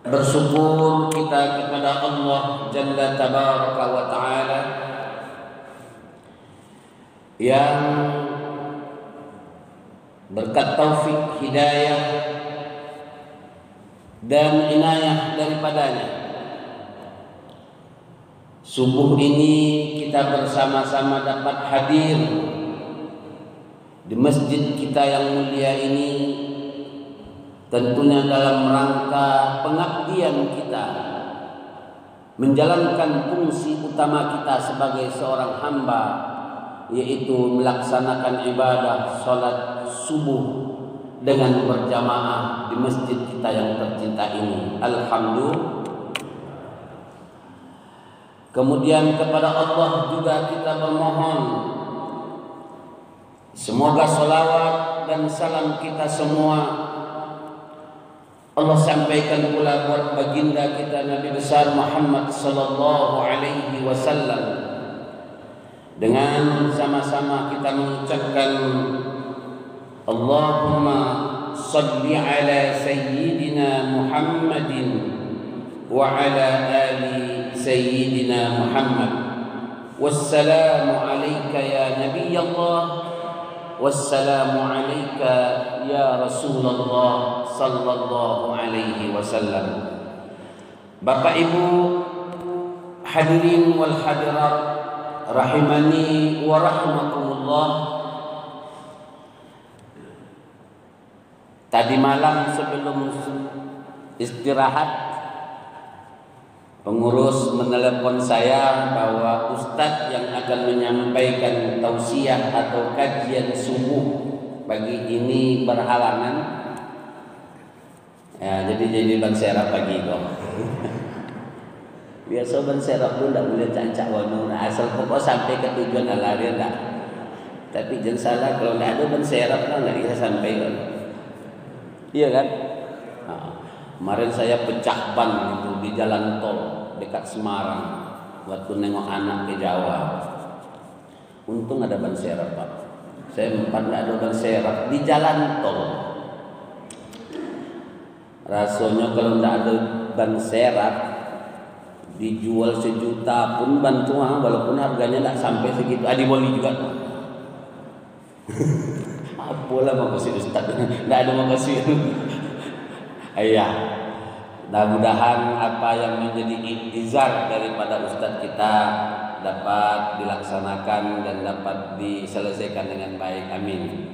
Bersyukur kita kepada Allah Jalla Tabaraka wa Ta'ala yang berkat taufik hidayah dan inayah daripadanya, subuh ini kita bersama-sama dapat hadir di masjid kita yang mulia ini, tentunya dalam rangka pengabdian kita menjalankan fungsi utama kita sebagai seorang hamba, yaitu melaksanakan ibadah salat subuh dengan berjamaah di masjid kita yang tercinta ini. Alhamdulillah. Kemudian kepada Allah juga kita bermohon, semoga salawat dan salam kita semua Allah sampaikan pula buat baginda kita Nabi besar Muhammad sallallahu alaihi wasallam, dengan sama-sama kita mengucapkan Allahumma salli ala sayyidina Muhammadin wa ala ali sayyidina Muhammad. Wassalamu alayka ya Nabi Allah, wassalamu alayka ya Rasulullah sallallahu alaihi wasallam. Bapak Ibu hadirin wal hadirat rahimani wa rahimakumullah. Tadi malam sebelum istirahat, pengurus menelepon saya bahwa ustadz yang akan menyampaikan tausiah atau kajian subuh pagi ini berhalangan. Ya, jadi ban serap pagi kok. Biasa ban serap pun tidak boleh cancak wanu, asal pokok sampai ke tujuan lari enggak. Tapi jangan salah, kalau tidak ada ban serap kan nggak bisa sampai kan. Iya kan? Nah, kemarin saya pecah ban itu di jalan tol dekat Semarang waktu nengok anak ke Jawa. Untung ada ban serap, Pak. Saya empat nggak ada ban serap di jalan tol. Rasanya kalau tidak ada ban serap dijual 1 juta pun ban tua, walaupun harganya tidak sampai segitu. Adiboli juga tuh. Apalah makasih Ustaz, tidak ada makasih. Iya. Mudah-mudahan apa yang menjadi intizar daripada Ustaz kita dapat dilaksanakan dan dapat diselesaikan dengan baik. Amin.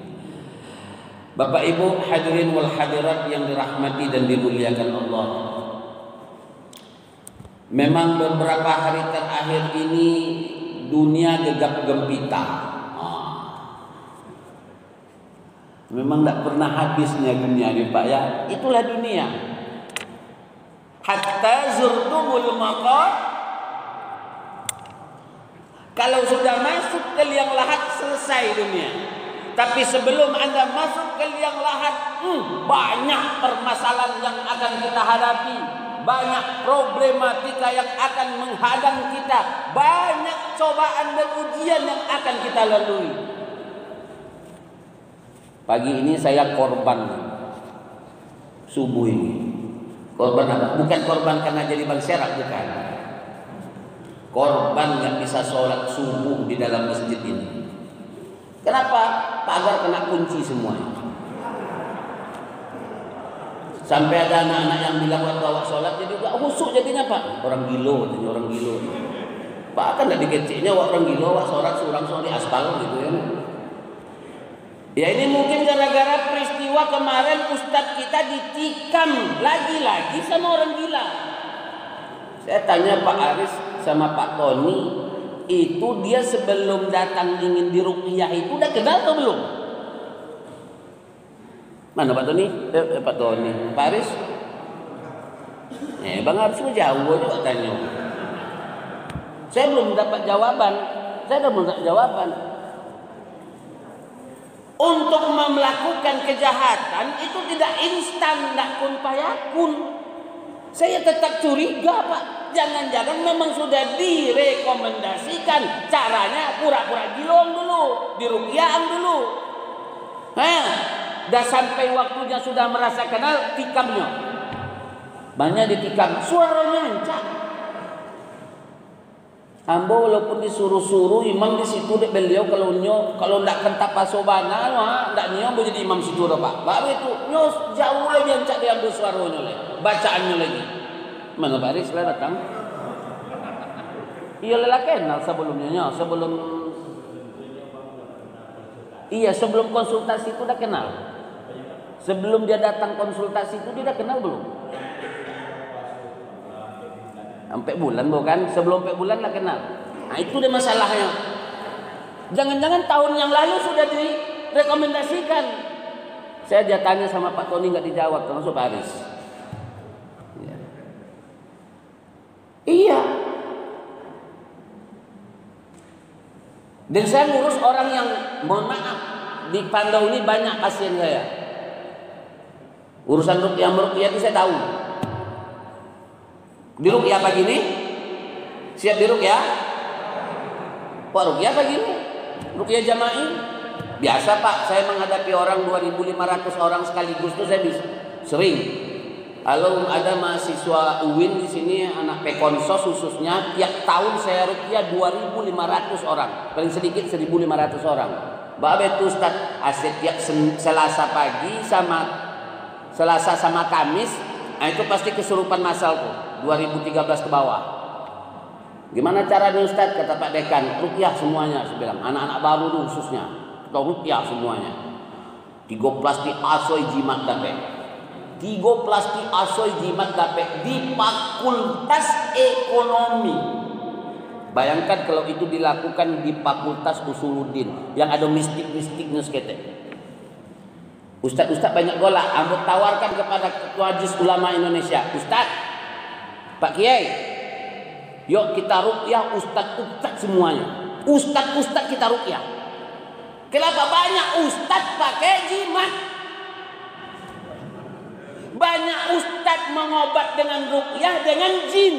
Bapak Ibu hadirin wal hadirat yang dirahmati dan dimuliakan Allah. Memang beberapa hari terakhir ini dunia gegap gempita. Memang tidak pernah habisnya dunia ini, Pak ya. Itulah dunia. Hatta zurtumul maqam. Kalau sudah masuk ke liang lahat selesai dunia. Tapi sebelum Anda masuk ke liang lahat, banyak permasalahan yang akan kita hadapi, banyak problematika yang akan menghadang kita, banyak cobaan dan ujian yang akan kita lalui. Pagi ini saya korban subuh ini. Korban apa? Bukan korban karena jadi ban serap, bukan. Korban yang bisa sholat subuh di dalam masjid ini. Kenapa? Pagar kena kunci semuanya. Sampai ada anak-anak yang bilang waktu awak sholat jadi gak husuk jadinya, Pak. Orang gilo, jadi orang gilo. Pak kan dari kecilnya orang gilo, wak sholat surang di aspal gitu ya. Ya ini mungkin gara-gara peristiwa kemarin ustadz kita ditikam lagi-lagi sama orang gila. Saya tanya Pak Aris sama Pak Tony, itu dia sebelum datang ingin diruqyah itu udah kenal atau belum? Mana Pak Tony? Pak Tony, Pak Aris? Bang Aris jauh juga tanya. Saya belum dapat jawaban. Untuk melakukan kejahatan itu tidak instan, tidak kun payakun. Saya tetap curiga, Pak. Jangan-jangan memang sudah direkomendasikan caranya pura-pura gilong dulu, diruqyah dulu. Dah sampai waktunya sudah merasa kenal, tikamnya. Banyak ditikam, suaranya hancak. Ambo walaupun disuruh-suruh imam di situ dek beliau kalau ndak kentap pasobana ndak nyo boleh jadi imam situ Pak. Baru itu nyo jauh lebih hancak diambil suaranya le. Bacaannya lagi. Mana Pak Aris lah datang? Iya lelah kenal sebelumnya sebelum konsultasi itu udah kenal. Sebelum dia datang konsultasi itu dia udah kenal belum? Sampai bulan bukan? Sebelum sampai bulan lah kenal. Nah itu dia masalahnya. Jangan-jangan tahun yang lalu sudah direkomendasikan. Saya dia tanya sama Pak Tony nggak dijawab, termasuk Pak Aris. Ya. Iya. Dan saya ngurus orang yang, mohon maaf, di Pandau ini banyak pasien saya. Urusan ruqyah itu saya tahu. Di ruqyah pagi ini siap di ruqyah? Pak ruqyah pagi ini? Ruqyah jama'i? Biasa Pak, saya menghadapi orang 2.500 orang sekaligus itu saya bisa sering. Kalau ada mahasiswa UIN di sini anak Pekonsos khususnya tiap tahun saya ruqyah 2.500 orang, paling sedikit 1.500 orang. Bapak itu Ustaz, setiap Selasa pagi Selasa sama Kamis, nah itu pasti kesurupan masal tuh. 2013 ke bawah. Gimana caranya Ustaz? Kata Pak Dekan, ruqyah semuanya. Saya bilang, anak-anak baru tuh khususnya, kita ruqyah semuanya. 3 plastik asoy jimat dape. 3 plastik asoy jimat dape di Fakultas Ekonomi. Bayangkan kalau itu dilakukan di Fakultas Usuluddin yang ada mistik-mistiknya sekete. Ustaz-ustaz banyak golak. Ambo tawarkan kepada Ketua Majelis Ulama Indonesia, Ustaz, Pak Kiai, yuk kita ruqyah ustaz-ustaz semuanya. Ustaz-ustaz kita ruqyah. Kenapa banyak ustaz pakai jimat? Banyak ustaz mengobat dengan ruqyah dengan jin.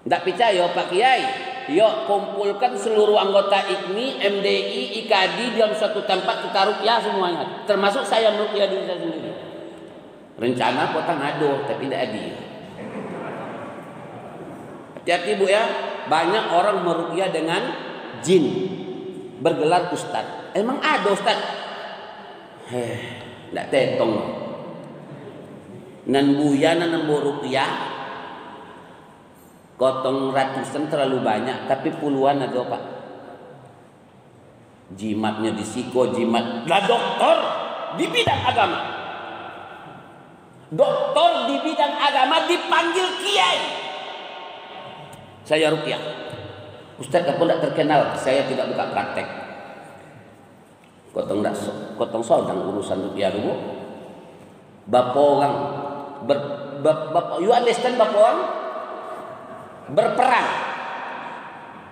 Tidak percaya Pak Kiai? Yuk kumpulkan seluruh anggota IKMI, MDI, IKADI dalam suatu tempat kita ruqyah semuanya. Termasuk saya meruqyah diri saya sendiri. Rencana potong aduh tapi tidak ada. Hati-hati Bu ya, banyak orang meruqyah dengan jin, bergelar ustaz. Emang ada ustaz? Tidak tetong. Nan buya nan meruqyah, gotong ratusan terlalu banyak, tapi puluhan ada Pak. Jimatnya disiko, jimat. Lah dokter di bidang agama. Dokter di bidang agama dipanggil kiai. Saya ruqyah. Ustaz apa tidak terkenal? Saya tidak buka praktek. Kotong sodang urusan ruqyah dulu. Bapak orang you understand bapak orang berperang.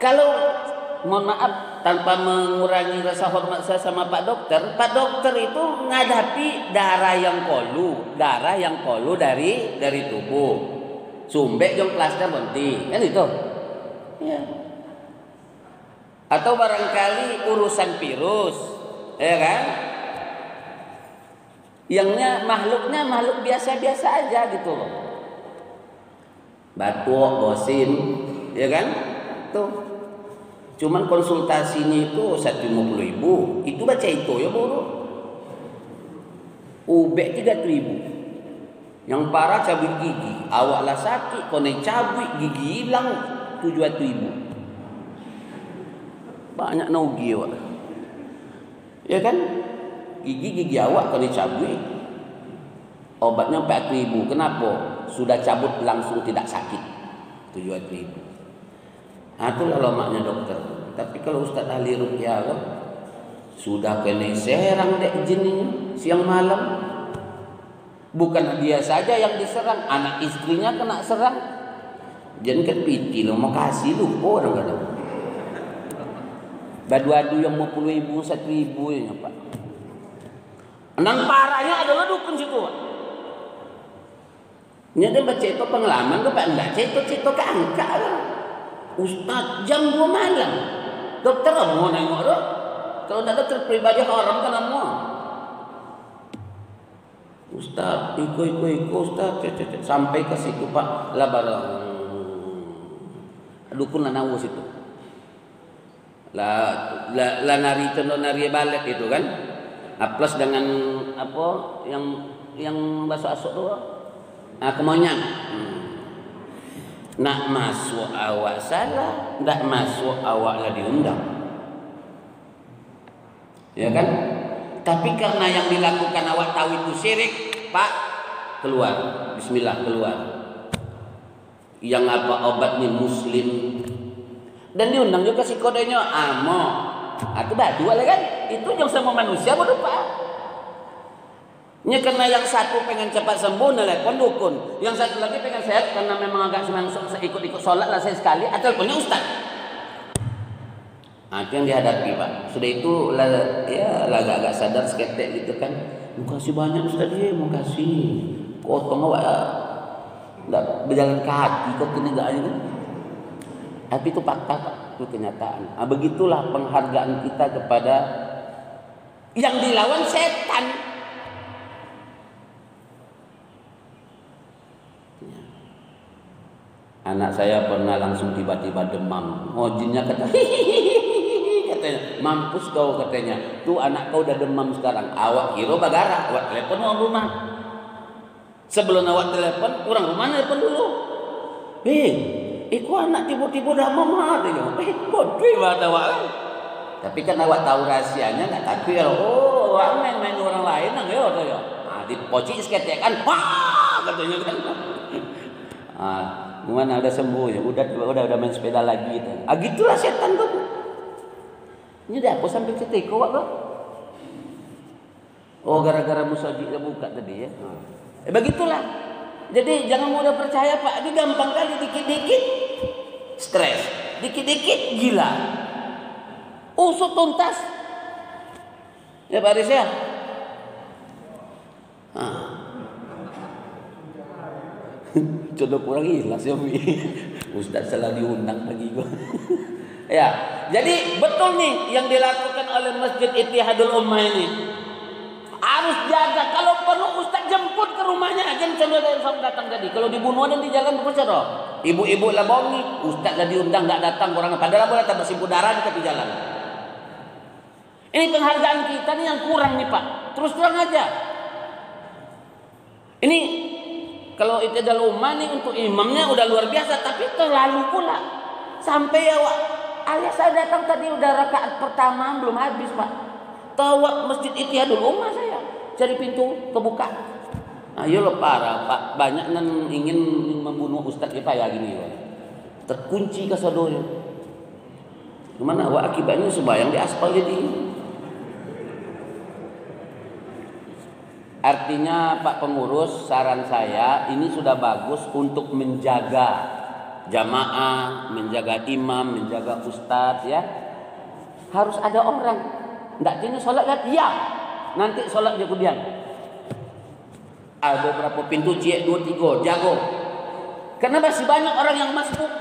Kalau mohon maaf tanpa mengurangi rasa hormat saya sama Pak Dokter itu menghadapi darah yang kolu dari tubuh. Sumbek jong plaster bonti, kan itu? Ya. Atau barangkali urusan virus, ya kan? Yangnya makhluk biasa-biasa aja gitu loh. Batuk, bosin, ya kan? Tuh. Cuman konsultasinya itu 150.000. Itu baca itu ya bro. Ubek 3.000. Yang parah cabut gigi, awaklah sakit, kau naik cabut gigi hilang 7.000. Banyak naugi awak. Ya kan? Gigi awak kau naik cabut, obatnya 4.000. Kenapa? Sudah cabut langsung tidak sakit 7.000. Nah, itulah lemaknya dokter. Tapi kalau Ustaz ahli ruqyah sudah kena serang dek jin ini siang malam. Bukan dia saja yang diserang, anak istrinya kena serang. Jangan kan piti lo, makasih lupa orang kadang. Badu-adu yang 50.000, 1.000 ya Pak. Nang parahnya adalah dukun situ Pak. Ini ada baca itu pengalaman tuh Pak, enggak cerita ke angka lah. Ustaz jam 2 malam. Dokter mau nengok dok. Kalau tidak dokter pribadi haram kan semua. Ustaz, iko Ustaz, sampai ke situ Pak, lah barang dukun nawu situ. Lah nari contoh nari balik itu kan. Plus dengan apa yang bahasa asok tu. Kemonyan. Nak masuk awak salah, nak masuk awak lah diundang. Ya kan? Tapi karena yang dilakukan awak tahu itu syirik, Pak, keluar. Bismillah, keluar. Yang apa obatnya Muslim. Dan diundang juga si kodenya amo. Itu batu lah kan? Itu yang sama manusia bodoh Pak. Nya karena yang satu pengen cepat sembuh nelpon dukun, yang satu lagi pengen sehat karena memang agak semangat ikut sholat lah saya sekali, atau teleponnya ustaz. Itu yang dihadapi Pak. Sudah itu ya agak sadar seketek gitu kan. Makasih banyak ustaz ya, makasih. Kotong awak nggak berjalan kaki kok kini gak aja. Tapi itu fakta Pak, itu kenyataan. Begitulah penghargaan kita kepada yang dilawan setan. Anak saya pernah langsung tiba-tiba demam. Jinnya kata, katanya, mampus kau katanya. Tuh anak kau udah demam sekarang. Awak kira bagara, awak telepon orang rumah. Sebelum awak telepon, orang rumah telepon dulu. Iku anak tiba-tiba udah mamah dia. Bodoh banget awak. Tapi kan awak tahu rahasianya, nggak takut ya. Oh, awak main-main orang lain, nggak ya. Dipocik seketek kan, wah katanya kan. Gimana udah sembuh ya? Udah main sepeda lagi gitu. Gitulah setan tuh. Ini dah apa sampai ketik kau apa? Oh, gara-gara musajid dah buka tadi ya. Begitulah. Jadi jangan mudah percaya Pak. Ini gampang kali dikit-dikit stres, dikit-dikit gila. Usut tuntas. Ya Pak Aris ya. Contoh kurang ikhlas ya Ustaz salah diundang lagi gua. Ya, jadi betul nih yang dilakukan oleh Masjid Ittihadul Ummah ini. Harus jaga, kalau perlu Ustaz jemput ke rumahnya. Jangan contoh yang datang tadi. Kalau dibunuh dan di jalan berpecah roh. Ibu-ibu lah bongi, Ustaz lah diundang enggak datang orang. Padahal boleh tak bersimpu darah di tepi jalan. Ini penghargaan kita nih yang kurang nih Pak. Terus terang aja. Ini kalau Ittihadul Ummah nih untuk imamnya udah luar biasa, tapi terlalu pula. Sampai ya alias saya datang tadi udah rakaat pertama belum habis Pak. Tawaf Masjid Ittihadul Ummah saya cari pintu kebuka. Ayo lo parah Pak, banyak yang ingin membunuh Ustaz Pak ya gini Pak. Terkunci ke sodornya. Gimana Wah akibatnya sembahyang di aspal jadi. Artinya Pak Pengurus, saran saya ini sudah bagus untuk menjaga jamaah, menjaga imam, menjaga ustadz ya. Harus ada orang. Enggak ini sholat lihat, iya. Nanti sholat dia kemudian. Ada berapa pintu cie 2 3 jago. Karena masih banyak orang yang masuk.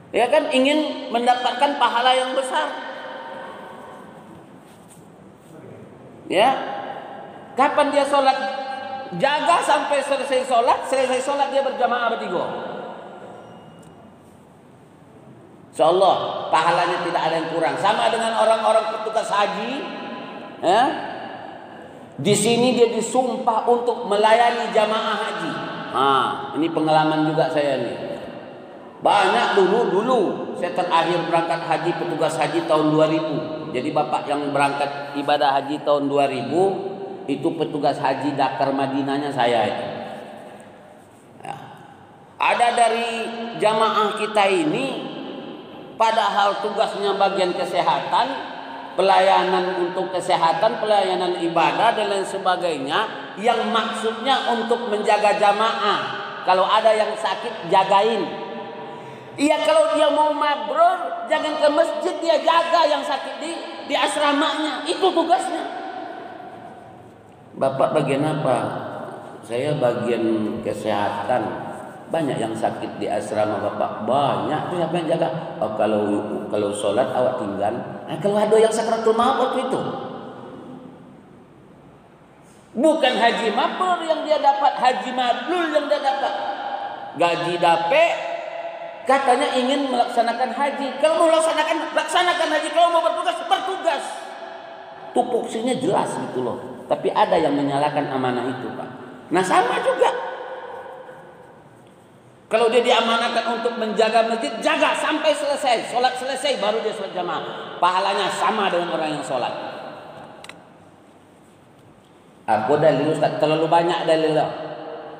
Ya kan ingin mendapatkan pahala yang besar. Ya, kapan dia sholat? Jaga sampai selesai sholat dia berjamaah bertiga. Insyaallah pahalanya tidak ada yang kurang. Sama dengan orang-orang petugas haji, ya. Di sini dia disumpah untuk melayani jamaah haji. Ini pengalaman juga saya nih. Banyak dulu saya terakhir berangkat haji petugas haji tahun 2000. Jadi bapak yang berangkat ibadah haji tahun 2000 itu petugas haji Dakar Madinahnya saya itu. Ya. Ada dari jamaah kita ini padahal tugasnya bagian kesehatan, pelayanan untuk kesehatan, pelayanan ibadah dan lain sebagainya yang maksudnya untuk menjaga jamaah. Kalau ada yang sakit jagain. Iya kalau dia mau mabrur jangan ke masjid, dia jaga yang sakit di asramanya. Itu tugasnya. Bapak bagian apa? Saya bagian kesehatan. Banyak yang sakit di asrama Bapak. Banyak. Itu siapa yang jaga? Kalau sholat awak tinggal. Kalau ada yang sakratul maut waktu itu. Bukan haji mabrur yang dia dapat, haji mabrur yang dia dapat. Gaji dapat, katanya ingin melaksanakan haji. Kalau mau laksanakan haji. Kalau mau bertugas. Tupoksinya jelas gitu loh. Tapi ada yang menyalahkan amanah itu, Pak. Nah sama juga. Kalau dia diamanahkan untuk menjaga masjid, jaga sampai selesai. Sholat selesai baru dia sholat jamaah. Pahalanya sama dengan orang yang sholat. Aku dalil Ustaz, terlalu banyak dalil.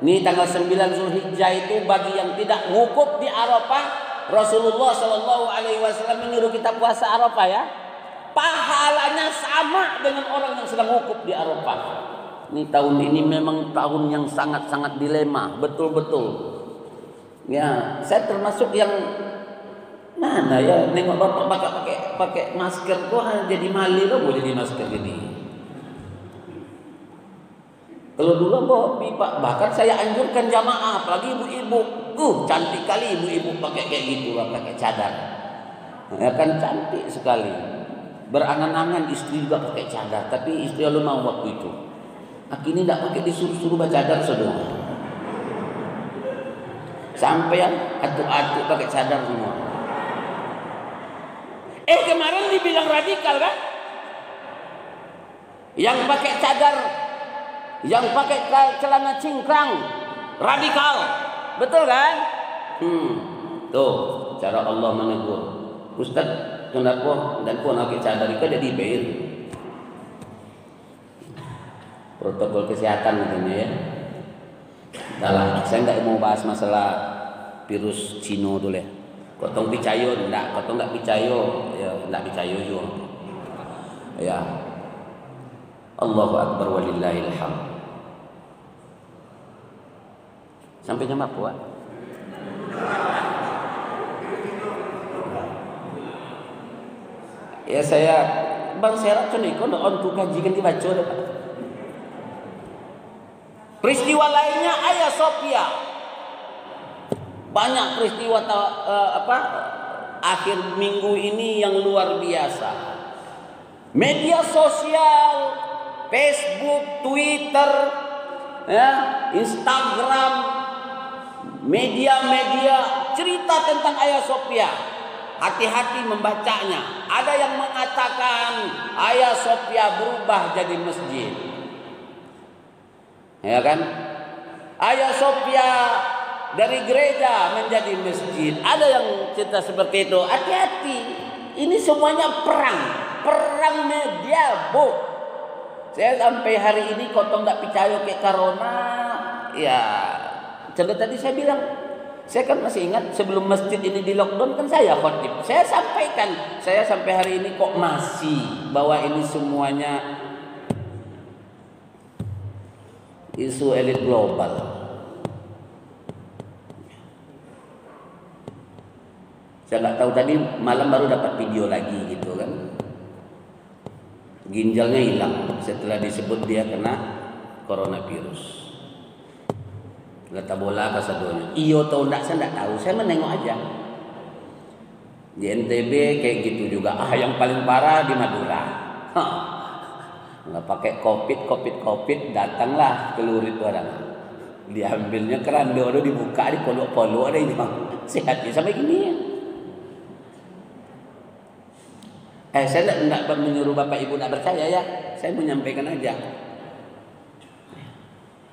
Ini tanggal 9 Zulhijjah itu bagi yang tidak wukuf di Arafah, Rasulullah Shallallahu Alaihi Wasallam menyuruh kita puasa Arafah ya. Pahalanya sama dengan orang yang sedang wukuf di Arafah. Ini tahun ini memang tahun yang sangat-sangat dilema, betul-betul. Ya, saya termasuk yang mana ya nengok bapak pakai masker tuh jadi mali loh, mau jadi masker gini. Kalau dulu bawa pipa, bahkan saya anjurkan jamaah, apalagi ibu-ibu, cantik kali ibu-ibu pakai kayak gitu, pakai cadar, ya kan cantik sekali. Berangan-angan istri juga pakai cadar, tapi istri lu mau waktu itu. Akhirnya tidak pakai disuruh-suruh baca cadar semua. Sampai yang atuk-atuk pakai cadar semua. Kemarin dibilang radikal kan? Yang pakai cadar, yang pakai celana cingkrang, radikal, betul kan? Tuh cara Allah menegur. Ustaz, kenapa dan pun pakai cadar itu jadi bail? Protokol kesehatan katanya ya. Dalam, saya nggak mau bahas masalah virus Cino dulu ya. Kotong picayo, enggak, kotong nggak picayo, ya nggak picayo juga. Ya, Allahu Akbar walillahil hamd. Sampai jam apa? Ya saya Bang Serat tu ni kau nak on tu kaji kan dibaca dah. Peristiwa lainnya Hagia Sophia. Banyak peristiwa akhir minggu ini yang luar biasa. Media sosial, Facebook, Twitter, ya, Instagram, media-media cerita tentang Hagia Sophia. Hati-hati membacanya. Ada yang mengatakan Hagia Sophia berubah jadi masjid. Ya kan? Hagia Sophia dari gereja menjadi masjid. Ada yang cerita seperti itu. Hati-hati. Ini semuanya perang media, Bu. Saya sampai hari ini kotong tak percaya ke corona. Ya, contoh tadi saya bilang, saya kan masih ingat sebelum masjid ini di lockdown kan saya khotib. Saya sampaikan, saya sampai hari ini kok masih bahwa ini semuanya isu elit global. Saya nggak tahu tadi malam baru dapat video lagi gitu kan. Ginjalnya hilang setelah disebut dia kena coronavirus. Kata bola kasadonya. Iyo tahu enggak, saya enggak tahu. Saya menengok aja. Di NTB kayak gitu juga. Yang paling parah di Madura. Nggak pakai covid datanglah kelurit orang. Diambilnya keran dia dibuka di polok-polok ada ini. Sehatnya sampai gini ya. Saya tidak menyuruh Bapak Ibu tidak percaya ya. Saya menyampaikan aja.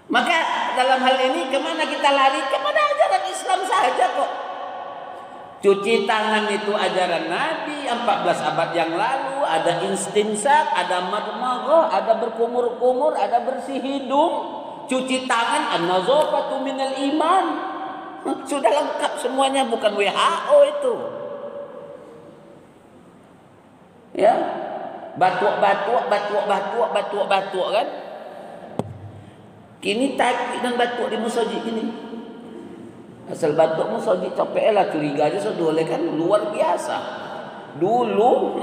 Maka dalam hal ini kemana kita lari? Kepada ajaran Islam saja kok. Cuci tangan itu ajaran Nabi 14 abad yang lalu. Ada istinsak, ada madmaghah, ada berkumur-kumur, ada bersih hidung. Cuci tangan, an-nazafatu minal iman. Sudah lengkap semuanya, bukan WHO itu. Ya, batuk kan? Kini takut dan batuk di musajid ini. Asal batuk musajid capek lah, curiga aja sudah kan luar biasa. Dulu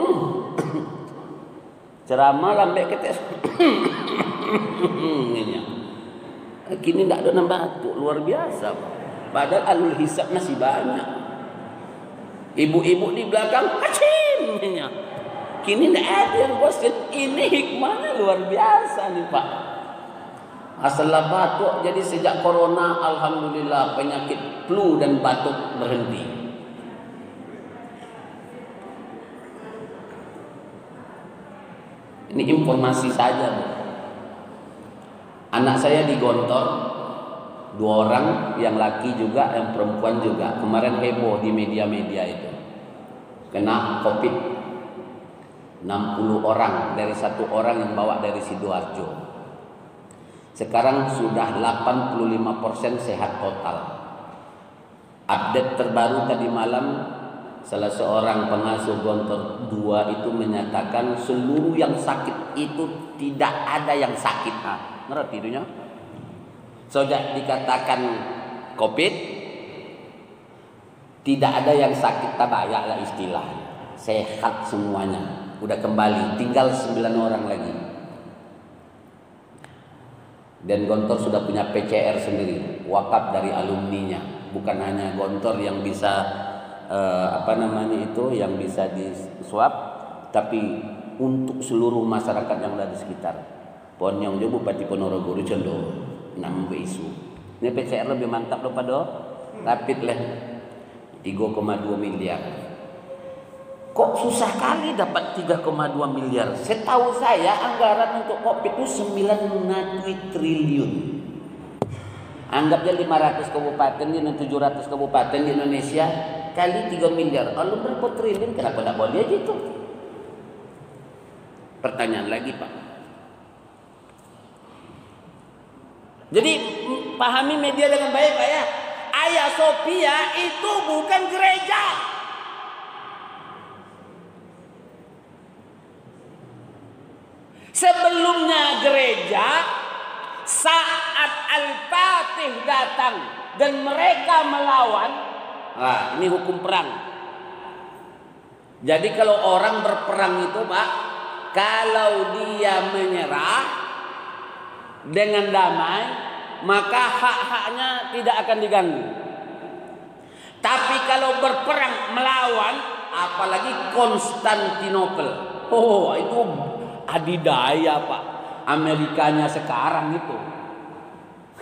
ceramah lambat ketes. Kini tidak ada nambah batuk luar biasa. Padahal alul hisab masih banyak. Ibu-ibu di belakang hacim. Kini tidak ada yang bosan. Ini hikmahnya luar biasa nih Pak. Masalah batuk, jadi sejak corona alhamdulillah penyakit flu dan batuk berhenti. Ini informasi saja, Bu. Anak saya digontor, 2 orang, yang laki juga, yang perempuan juga. Kemarin heboh di media-media itu. Kena COVID. 60 orang dari 1 orang yang bawa dari Sidoarjo. Sekarang sudah 85% sehat total. Update terbaru tadi malam, salah seorang pengasuh Gontor 2 itu menyatakan seluruh yang sakit itu tidak ada yang sakit. Ngerti itunya? Sejak dikatakan COVID, tidak ada yang sakit, tabayak lah istilahnya. Sehat semuanya. Udah kembali, tinggal 9 orang lagi. Dan Gontor sudah punya PCR sendiri, wakaf dari alumninya. Bukan hanya Gontor yang bisa yang bisa diswab, tapi untuk seluruh masyarakat yang ada di sekitar. Ponyong juga Bupati Ponorogo Condo nam isu. Ini PCR lebih mantap daripada rapid lah. 3,2 miliar. Kok susah kali dapat 3,2 miliar? Setahu saya anggaran untuk COVID itu 9 triliun. Anggapnya 500 kabupaten di 700 kabupaten di Indonesia kali 3 miliar. Kalau berapa triliun kenapa tidak boleh gitu? Pertanyaan lagi, Pak. Jadi pahami media dengan baik, Pak ya. Hagia Sophia itu bukan gereja. Sebelumnya gereja, saat Al-Fatih datang dan mereka melawan, ini hukum perang. Jadi kalau orang berperang itu, Pak, kalau dia menyerah dengan damai, maka hak-haknya tidak akan diganggu. Tapi kalau berperang melawan, apalagi Konstantinopel, itu adidaya, Pak. Amerikanya sekarang itu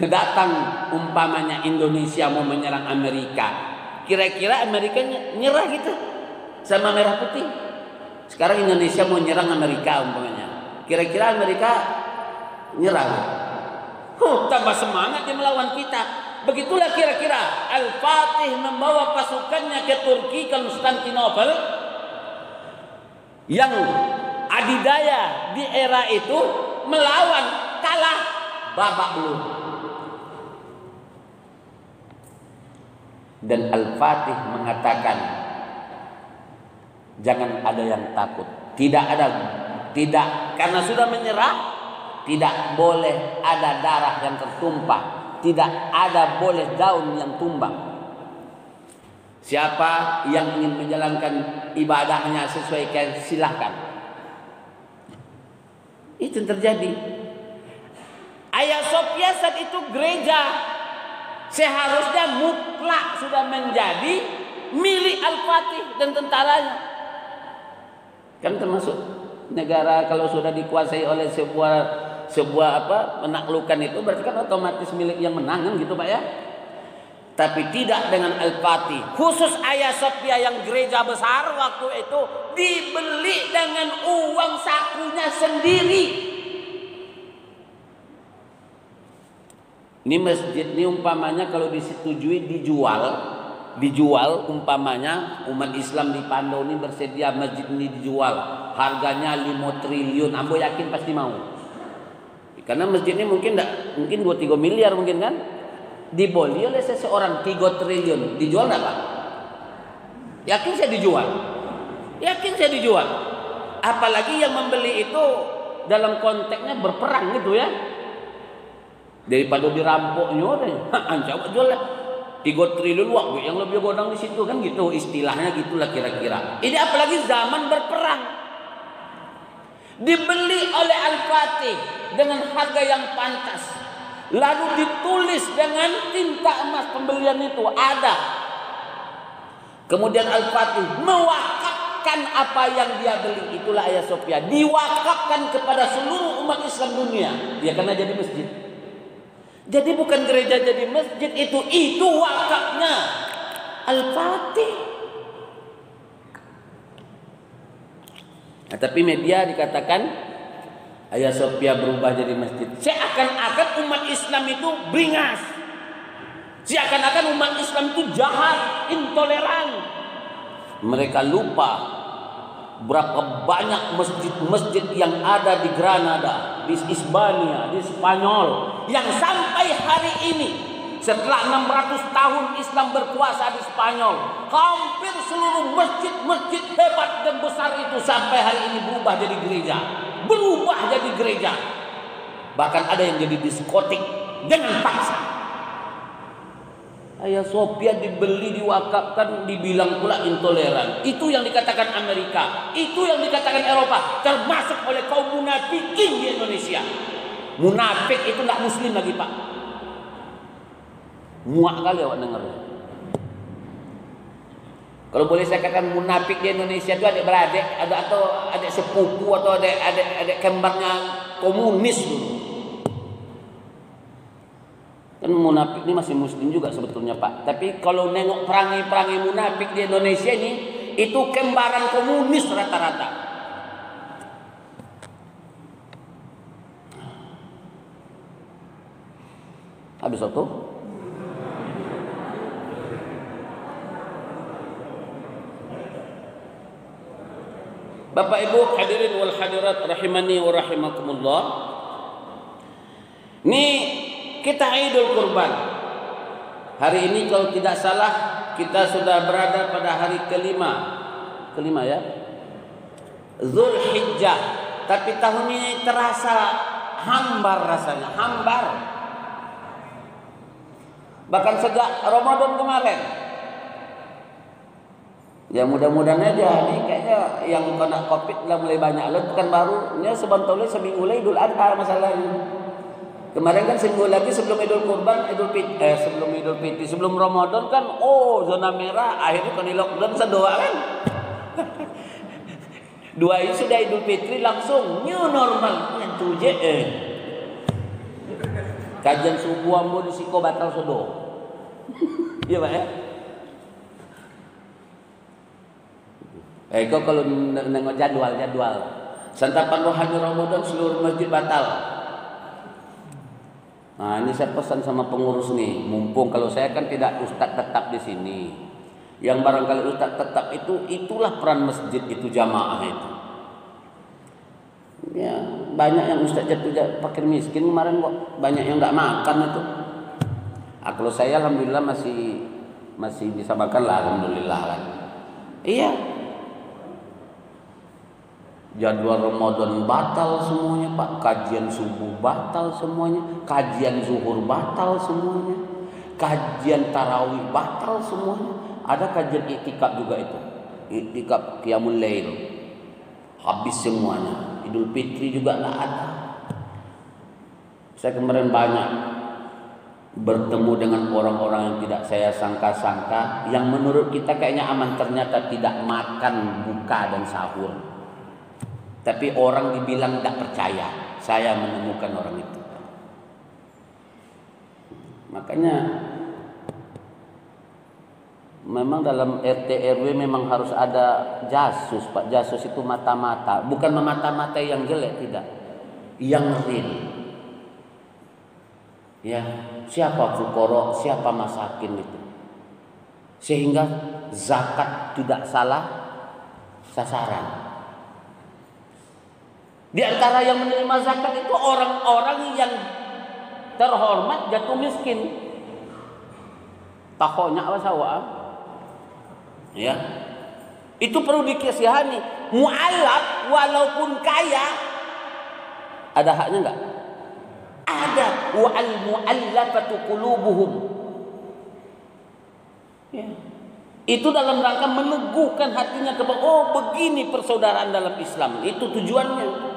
datang, umpamanya Indonesia mau menyerang Amerika, kira-kira Amerika nyerah gitu sama merah putih. Sekarang Indonesia mau nyerang Amerika umpamanya, kira-kira Amerika nyerah? Tambah semangat dia melawan kita. Begitulah kira-kira Al-Fatih membawa pasukannya ke Turki, Konstantinopel, yang adidaya di era itu, melawan, kalah, babak belur. Dan Al-Fatih mengatakan jangan ada yang takut. Tidak, karena sudah menyerah, tidak boleh ada darah yang tertumpah, tidak ada boleh daun yang tumbang. Siapa yang ingin menjalankan ibadahnya sesuai silahkan. Itu yang terjadi. Hagia Sophia saat itu gereja, seharusnya mutlak sudah menjadi milik Al-Fatih dan tentaranya. Kan termasuk negara kalau sudah dikuasai oleh sebuah penaklukan itu berarti kan otomatis milik yang menang kan gitu, Pak ya. Tapi tidak dengan Al-Fatih. Khusus Hagia Sophia yang gereja besar waktu itu dibeli dengan uang sakunya sendiri. Ini masjid ini umpamanya kalau disetujui dijual umpamanya umat Islam di Pando ini bersedia masjid ini dijual, harganya 5 triliun. Ambo yakin pasti mau. Karena masjid ini mungkin 2-3 miliar mungkin kan. Dibeli oleh seseorang 3 triliun. Dijual enggak, Pak? Yakin saya dijual. Apalagi yang membeli itu dalam konteksnya berperang gitu ya. Daripada dirampoknya coba jual 3 triliun wah yang lebih godang di situ kan gitu, istilahnya gitulah kira-kira. Ini apalagi zaman berperang. Dibeli oleh Al-Fatih dengan harga yang pantas. Lalu ditulis dengan tinta emas pembelian itu ada. Kemudian Al-Fatih mewakafkan apa yang dia beli, itulah Hagia Sophia, diwakafkan kepada seluruh umat Islam dunia. Dia karena jadi masjid. Jadi bukan gereja jadi masjid, itu wakafnya Al-Fatih. Nah, tapi media dikatakan Hagia Sophia berubah jadi masjid. Seakan-akan umat Islam itu beringas. Seakan-akan umat Islam itu jahat, intoleran. Mereka lupa berapa banyak masjid-masjid yang ada di Granada, di Hispania, di Spanyol, yang sampai hari ini setelah 600 tahun Islam berkuasa di Spanyol, hampir seluruh masjid-masjid hebat dan besar itu sampai hari ini berubah jadi gereja. Berubah jadi gereja. Bahkan ada yang jadi diskotik dengan paksa. Hagia Sophia dibeli, diwakafkan, dibilang pula intoleran. Itu yang dikatakan Amerika, itu yang dikatakan Eropa, termasuk oleh kaum munafikin di Indonesia. Munafik itu tidak muslim lagi, Pak. Muak kali awak dengar. Kalau boleh saya katakan munafik di Indonesia itu adik beradik, atau adik sepupu, atau adik kembarnya komunis dulu. Kan munafik ini masih muslim juga sebetulnya, Pak. Tapi kalau nengok perangai-perangai munafik di Indonesia ini, itu kembaran komunis rata-rata. Habis itu Bapak Ibu hadirin wal hadirat rahimani wa rahimakumullah. Ini kita Idul Kurban. Hari ini kalau tidak salah kita sudah berada pada hari kelima ya, Zulhijjah. Tapi tahun ini terasa hambar rasanya, hambar. Bahkan sejak Ramadan kemarin. Ya mudah-mudahan aja nih, kayaknya yang kena Covid lah mulai banyak lah, bukan baru. Ini sebetulnya seminggu lagi Idul Adha masalahnya. Kemarin kan seminggu lagi sebelum Idul Kurban, sebelum Ramadan kan, zona merah, akhirnya kan di lockdown sedoa kan. Dua ini sudah Idul Fitri langsung new normal. Yang tuje kajian subuh ambo di siko batal sedo. Iya Pak ya? Kau kalau nengok jadwal santapan rohani Ramadan seluruh masjid batal. Nah, ini saya pesan sama pengurus nih, mumpung kalau saya kan tidak ustadz tetap di sini. Yang barangkali ustadz tetap itulah peran masjid itu, jamaah itu. Ya, banyak yang ustadz jatuh fakir miskin kemarin kok, banyak yang nggak makan itu. Kalau saya alhamdulillah masih bisa makan lah, alhamdulillah kan. Iya. Jadwal Ramadan batal semuanya, Pak. Kajian subuh batal semuanya, kajian zuhur batal semuanya, kajian tarawih batal semuanya. Ada kajian iktikaf juga itu, iktikaf qiyamul lail, habis semuanya. Idul Fitri juga nggak ada. Saya kemarin banyak bertemu dengan orang-orang yang tidak saya sangka-sangka, yang menurut kita kayaknya aman, ternyata tidak makan buka dan sahur. Tapi orang dibilang tidak percaya. Saya menemukan orang itu. Makanya memang dalam RT RW memang harus ada jasus, Pak. Jasus itu mata-mata, bukan memata-mata yang jelek, tidak. Yang real. Ya, siapa fukoro, siapa masakin itu. Sehingga zakat tidak salah sasaran. Di antara yang menerima zakat itu orang-orang yang terhormat jatuh miskin. Takonya apa sawah? Ya. Itu perlu dikasihani. Mu'allaf walaupun kaya, ada haknya enggak? Ada. Wa'al mu'allafatu qulubuhum. Ya. Itu dalam rangka meneguhkan hatinya kepada begini persaudaraan dalam Islam. Itu tujuannya.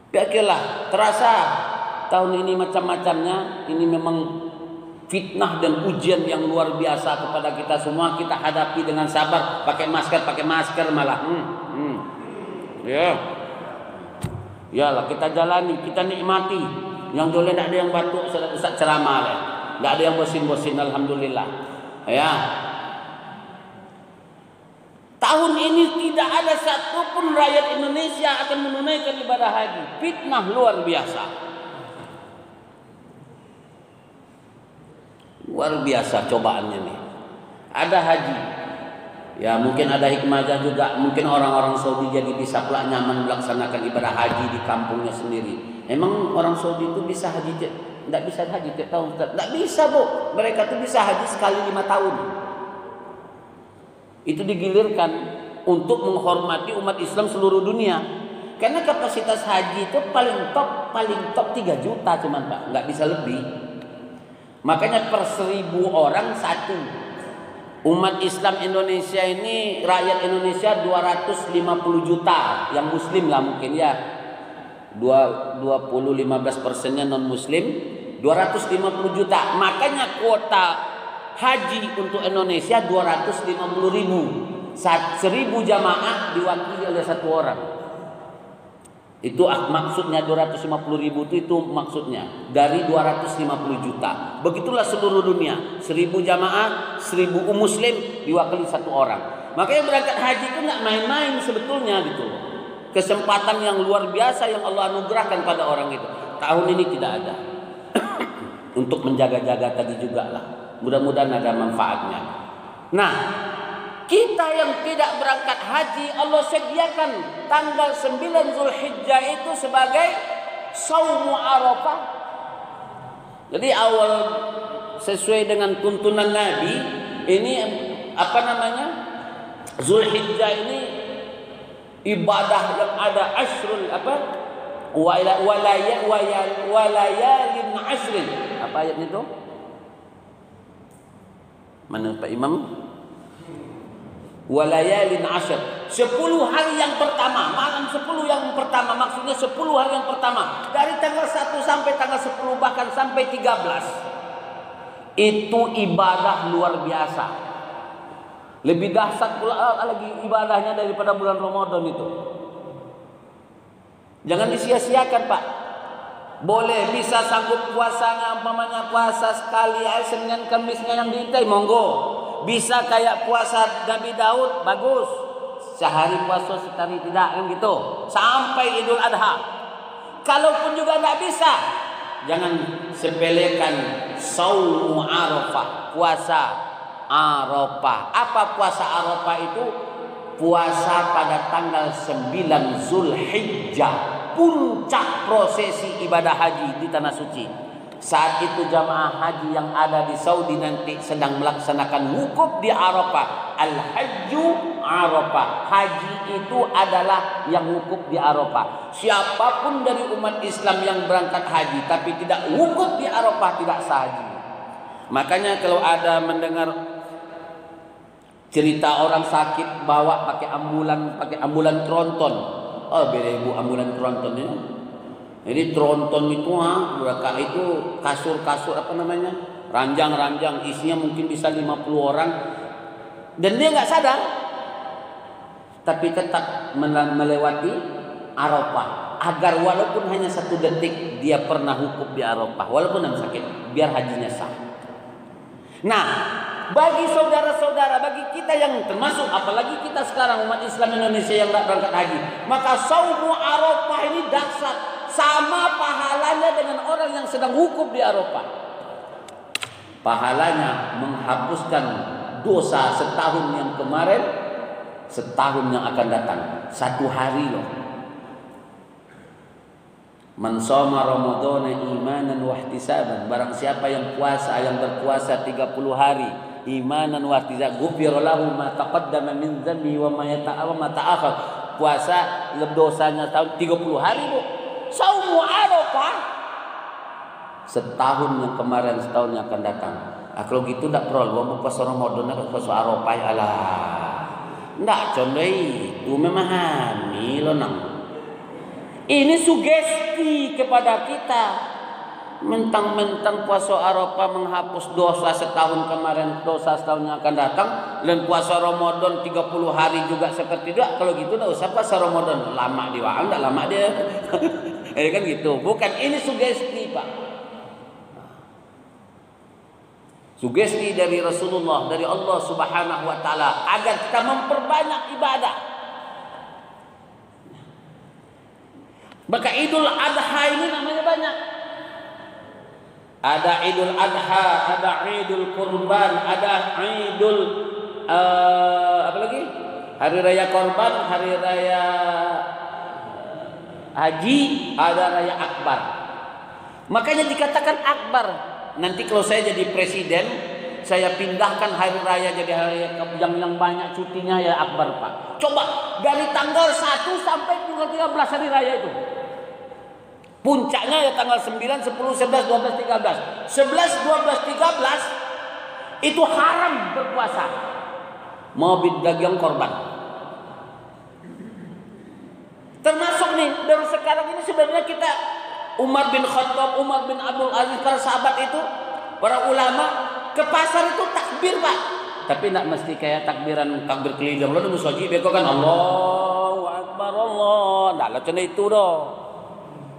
Kira-kira terasa tahun ini macam-macamnya. Ini memang fitnah dan ujian yang luar biasa kepada kita semua. Kita hadapi dengan sabar, pakai masker malah. Ya. Yalah, kita jalani, kita nikmati. Yang boleh tidak ada yang batuk Ustaz ceramah deh. Tidak ada yang bosin-bosin, alhamdulillah. Ya. Tahun ini tidak ada satupun rakyat Indonesia akan menunaikan ibadah haji. Fitnah luar biasa. Luar biasa cobaannya nih. Ada haji. Ya mungkin ada hikmahnya juga. Mungkin orang-orang Saudi jadi bisa pula nyaman melaksanakan ibadah haji di kampungnya sendiri. Emang orang Saudi itu bisa haji? Tidak bisa haji tiap tahun. Tidak bisa, Bu. Mereka tuh bisa haji sekali 5 tahun. Itu digilirkan untuk menghormati umat Islam seluruh dunia. Karena kapasitas haji itu paling top 3 juta cuman Pak. Nggak bisa lebih. Makanya per 1000 orang satu. Umat Islam Indonesia ini, rakyat Indonesia 250 juta. Yang muslim lah mungkin ya. 15%-nya non muslim. 250 juta. Makanya kuota haji untuk Indonesia 250.000. 1.000 jamaah diwakili oleh 1 orang. Itu maksudnya 250.000 itu maksudnya dari 250 juta. Begitulah seluruh dunia. 1.000 jamaah, 1.000 muslim diwakili 1 orang. Makanya berangkat haji itu nggak main-main sebetulnya gitu. Kesempatan yang luar biasa yang Allah anugerahkan pada orang itu. Tahun ini tidak ada. Untuk menjaga-jaga tadi juga lah. Mudah-mudahan ada manfaatnya. Nah, kita yang tidak berangkat haji, Allah sediakan tanggal 9 Zulhijjah itu sebagai Saumu Arafah. Jadi awal sesuai dengan tuntunan Nabi, ini Zulhijjah ini ibadah yang ada asrul walayalin asrin. Apa ayatnya itu? Mana Pak Imam? Walayalin ashr, 10 hari yang pertama, malam 10 yang pertama, maksudnya 10 hari yang pertama dari tanggal 1 sampai tanggal 10 bahkan sampai 13. Itu ibadah luar biasa. Lebih dahsyat pula lagi ibadahnya daripada bulan Ramadan itu. Jangan disia-siakan Pak. Boleh bisa sanggup puasanya, umpamanya puasa sekali Senin Kamisnya yang diintai, monggo. Bisa kayak puasa Nabi Daud, bagus. Sehari puasa setari tidak kan gitu. Sampai Idul Adha. Kalaupun juga tidak bisa, jangan sepelekan Saumu Arafah, puasa Arafah. Apa puasa Arafah itu? Puasa pada tanggal 9 Zulhijjah, puncak prosesi ibadah haji di tanah suci. Saat itu jamaah haji yang ada di Saudi nanti sedang melaksanakan wukuf di Arafah. Al-Hajju Arafah. Haji itu adalah yang wukuf di Arafah. Siapapun dari umat Islam yang berangkat haji tapi tidak wukuf di Arafah tidak sah haji. Makanya kalau ada mendengar cerita orang sakit bawa pakai ambulan tronton. Oh beda ibu ambulan tronton ya. Jadi tronton itu mereka itu kasur-kasur ranjang-ranjang isinya mungkin bisa 50 orang dan dia nggak sadar tapi tetap melewati Arafah agar walaupun hanya 1 detik dia pernah wukuf di Arafah walaupun yang sakit biar hajinya sah. Nah, bagi saudara-saudara, bagi kita yang termasuk apalagi kita sekarang umat Islam Indonesia yang nggak berangkat haji, maka Saumu Arafah ini dahsyat. Sama pahalanya dengan orang yang sedang wukuf di Arafah. Pahalanya menghapuskan dosa setahun yang kemarin, setahun yang akan datang. 1 hari loh. Man shoma ramadhana imanan wa ihtisaban. Barang siapa yang berpuasa 30 hari imanan wa ihtisaban, ghufira lahu ma taqaddama min dhanbi wa ma ta'akhkhar. Puasa dosanya tahun 30 hari, Bu. Saumu Arafah setahun yang kemarin, setahun yang akan datang. Kalau gitu tidak perlu puasa Ramadan atau puasa Arafah alah. Tidak condoi, itu memahami lo nang. Ini sugesti kepada kita. Mentang-mentang puasa Arafah menghapus dosa setahun kemarin, dosa setahun yang akan datang, dan puasa Ramadan 30 hari juga seperti itu. Kalau gitu tidak usah puasa Ramadan. Lama diwang, tidak lama dia. Kan gitu. Bukan, ini sugesti, Pak. Sugesti dari Rasulullah, dari Allah Subhanahu wa taala agar kita memperbanyak ibadah. Maka Idul Adha ini namanya banyak. Ada Idul Adha, ada Idul Kurban, ada Idul apa lagi? Hari Raya Korban, Hari Raya Haji, ada Raya Akbar. Makanya dikatakan Akbar. Nanti kalau saya jadi presiden, saya pindahkan hari raya jadi hari yang banyak cutinya ya Akbar, Pak. Coba dari tanggal 1 sampai tanggal 13 hari raya itu. Puncaknya ya tanggal 9, 10, 11, 12, 13. 11, 12, 13 itu haram berpuasa. Mau dagang korban. Termasuk nih baru sekarang ini sebenarnya kita Umar bin Khattab, Umar bin Abdul Aziz, para sahabat itu, para ulama ke pasar itu takbir, Pak. Tapi tidak mesti kayak takbir keliling. Lo nunggu soji beko kan Allahu Akbar Allah. Tidak lah cina itu doh.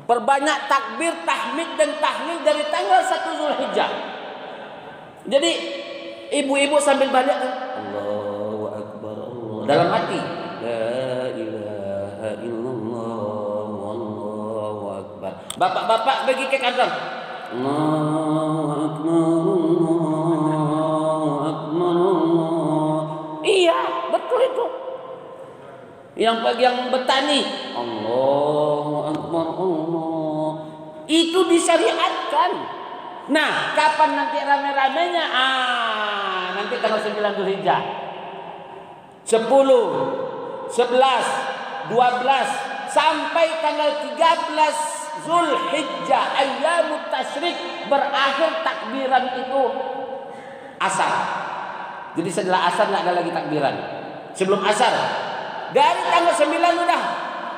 Perbanyak takbir, tahmid dan tahlil dari tanggal 1 Zulhijjah. Jadi ibu-ibu sambil balik kan Allahu Akbar Allah dalam hati. La ilaha illallah wallahu akbar. Bapak-bapak bagi ke kantor. Allahu Akbar, Allahu Akbar, Allah. Iya, betul itu. Yang bagi yang bertani, Allahu Akbar, Allah. Itu disyariatkan. Nah, kapan nanti rame-ramenya? Nanti tanggal 9 Zulhijjah. 10, 11, 12 sampai tanggal 13 Zulhijjah, ayyamut tasyrik, berakhir takbiran itu asar. Jadi setelah asar nggak ada lagi takbiran. Sebelum asar, dari tanggal 9 udah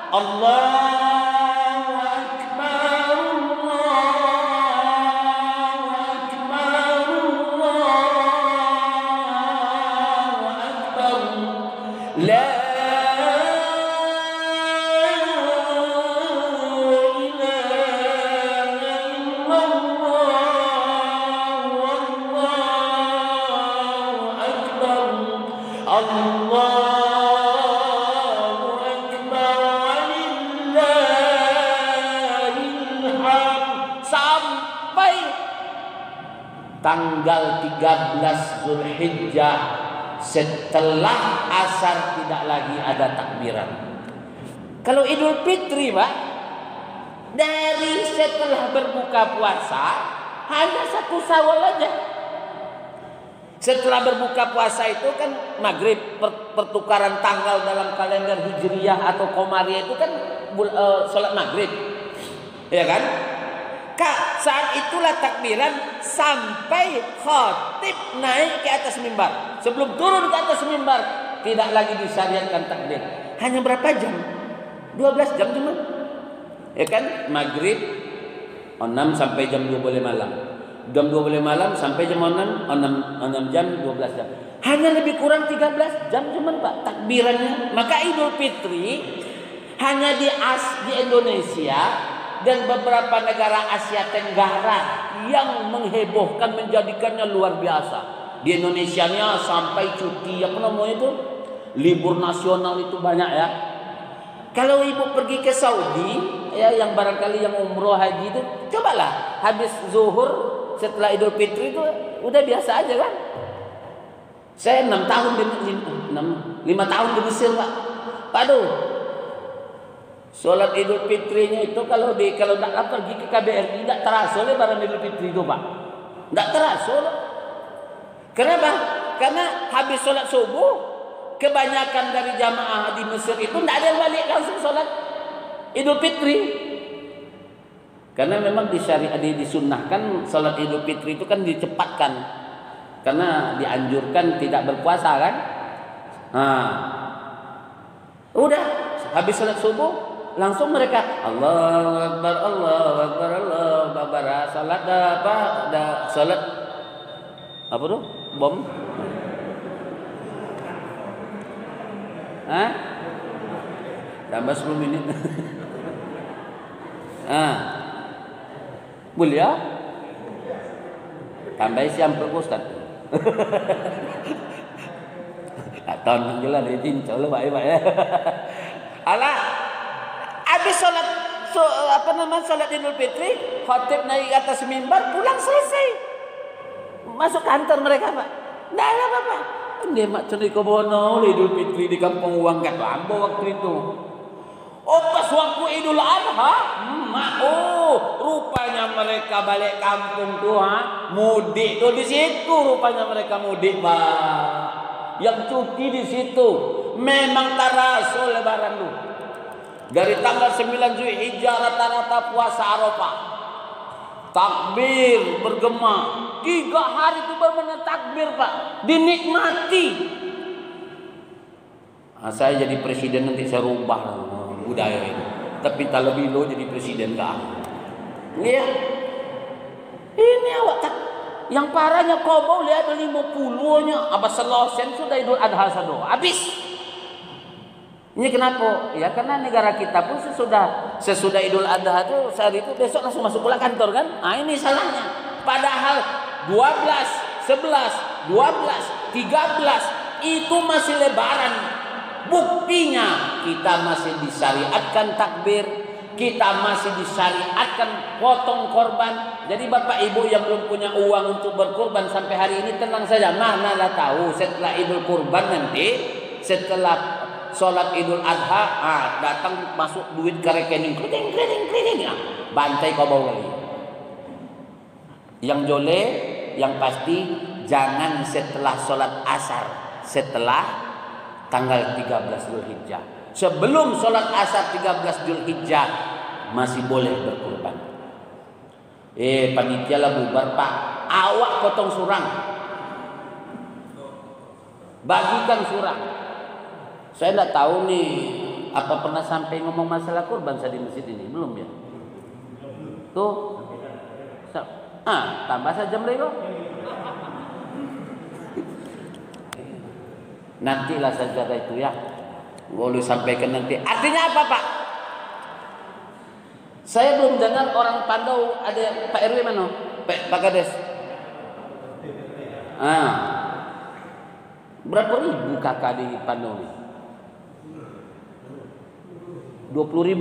Allahu Akbar, Allahu Akbar, Allahu Akbar. La tanggal 13 Zulhijjah setelah asar tidak lagi ada takbiran. Kalau Idul Fitri, Pak, dari setelah berbuka puasa hanya 1 Syawal aja. Setelah berbuka puasa itu kan maghrib, pertukaran tanggal dalam kalender Hijriyah atau Komariah itu kan sholat maghrib, ya kan? Saat itulah takbiran sampai khatib naik ke atas mimbar. Sebelum turun ke atas mimbar tidak lagi disyariatkan takbir. Hanya berapa jam? 12 jam cuma. Ya kan? Maghrib 6 sampai jam 2 boleh malam. Jam 2 boleh malam sampai jam 6 jam 12 jam. Hanya lebih kurang 13 jam cuma, Pak, takbirannya. Maka Idul Fitri hanya di Indonesia dan beberapa negara Asia Tenggara yang menghebohkan, menjadikannya luar biasa. Di Indonesianya sampai cuti apa namanya itu, libur nasional itu banyak ya. Kalau ibu pergi ke Saudi ya, yang barangkali yang umroh haji itu, cobalah habis zuhur setelah Idul Fitri itu udah biasa aja kan. Saya 5 tahun di Mesir, Pak. Aduh, sholat Idul Fitrinya itu kalau tidak pergi ke KBRI tidak terasa lebaran Idul Fitri itu, Pak. Tidak terasa. Kenapa? Karena habis sholat subuh kebanyakan dari jamaah di Mesir itu tidak ada yang balik langsung sholat Idul Fitri. Karena memang disunnahkan sholat Idul Fitri itu kan dicepatkan karena dianjurkan tidak berpuasa kan. Udah habis sholat subuh langsung mereka Allahu Akbar, Allahu Akbar, Allahu Akbar. Salat salat apa tuh? Bom. Tambah 10 menit. Ah, mulia. Tambah siam ke Ustaz. Tahun jelas dia cincol lah baik ya. Alah, habis sholat sholat Idul Fitri, khatib naik atas mimbar, pulang selesai. Masuk kantor mereka, Pak. Enggak ada apa-apa. Dia mak cerita bono Idul Fitri di kampung uang kat Lambo waktu itu. Oh, pas waktu Idul Adha, rupanya mereka balik kampung tuh, mudik tuh di situ. Rupanya mereka mudik, Pak. Yang cuti di situ. Memang tarasul lebaran tuh. Dari tanggal 9 Zulhijjah rata-rata puasa Arafah. Takbir bergema. 3 hari itu benar-benar takbir, Pak. Dinikmati. Nah, saya jadi presiden nanti saya rubah budaya ini. Tapi kalau Bilo jadi presiden kah? Iya. Ini awak tak. Yang parahnya kobau lihat 50-nya. Abah selosen sudah Idul Adha sado. Habis. Ini kenapa? Ya karena negara kita pun sesudah Idul Adha itu saat itu besok langsung masuk pula kantor kan? Ah ini salahnya. Padahal 12, 11, 12, 13 itu masih lebaran. Buktinya kita masih disyariatkan takbir, kita masih disyariatkan potong korban. Jadi Bapak Ibu yang belum punya uang untuk berkorban sampai hari ini tenang saja. Manalah tahu setelah Idul Kurban nanti, setelah sholat Idul Adha, datang masuk duit ke rekening, kreding, bantai kau bawa lagi. Yang jole, yang pasti jangan setelah sholat asar, setelah tanggal 13 Zulhijjah. Sebelum sholat asar 13 Zulhijjah masih boleh berkurban. Panitia lah bubar, Pak. Awak potong surang, bagikan surang. Saya tidak tahu nih apa pernah sampai ngomong masalah kurban saya di masjid ini, belum ya? Tuh, tambah saja mereka. Nantilah saja itu ya, boleh sampaikan nanti. Artinya apa, Pak? Saya belum dengar orang Pandau ada Pak RW mana? Pak Kades. Berapa ribu kakak di Pandau nih? 20.000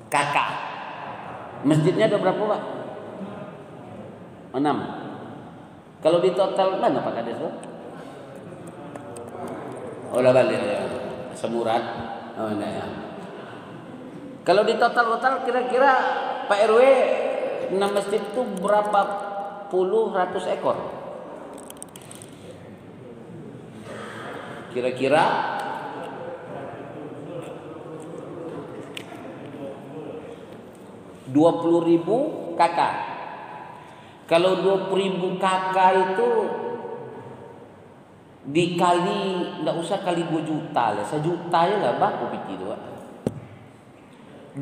kakak. Masjidnya ada berapa, Pak? 6. Kalau di total mana Pak Kades? Oh lah balik ya. Semurat. Oh enggak ya. Kalau di total kira-kira Pak RW 6 masjid itu berapa puluh ratus ekor? Kira-kira 20.000 kakak. Kalau 20.000 kakak itu dikali, nggak usah kali 2 juta lah, 1 juta ya lah baku pikir itu.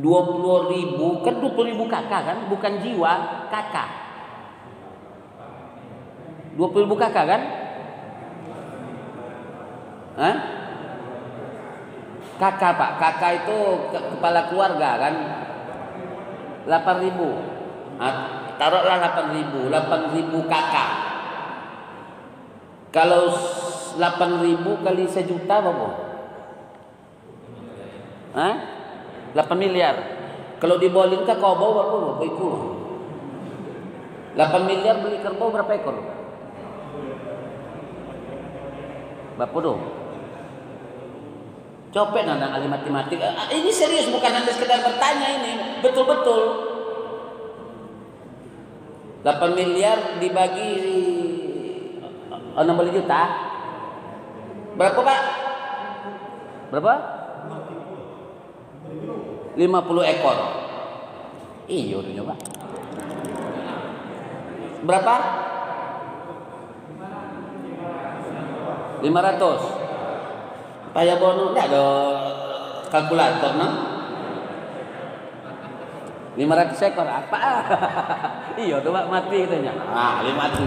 20.000 kan 20.000 kakak kan, bukan jiwa kakak. 20.000 kakak kan? Kakak, Pak. Kakak itu kepala keluarga kan? 8.000. Taruhlah 8.000 kakak. Kalau 8.000 kali 1 juta berapa? 8 miliar. Kalau dibolin ke kerbau berapa ekor? 8 miliar beli kerbau berapa ekor? Berapa dong? Copet nandang ahli matematik. Ini serius, bukan anda sekedar bertanya ini. Betul-betul 8 miliar dibagi 60 juta. Berapa, Pak? Berapa? 50 ekor. Iya udah nyoba. Berapa? 500. Payah bono enggak ada kalkulator no? 500 ekor apa? Iya tuh Pak mati katanya. 500.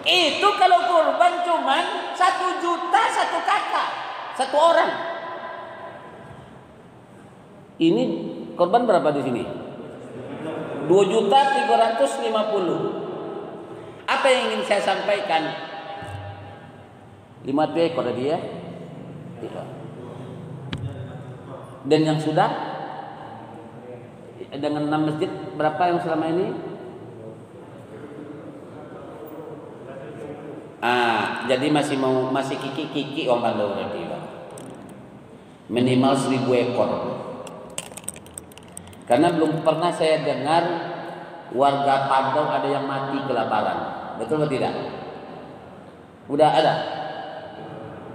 Itu kalau kurban cuman 1 juta 1 kakak, 1 orang. Ini korban berapa di sini? 2.350.000. Apa yang ingin saya sampaikan? 5 ekor tadi ya. Dan yang sudah dengan 6 masjid berapa yang selama ini? Jadi masih kiki orang Bandung berarti, Pak. Minimal 1.000 ekor. Karena belum pernah saya dengar warga Padang ada yang mati kelaparan. Betul atau tidak? Udah ada?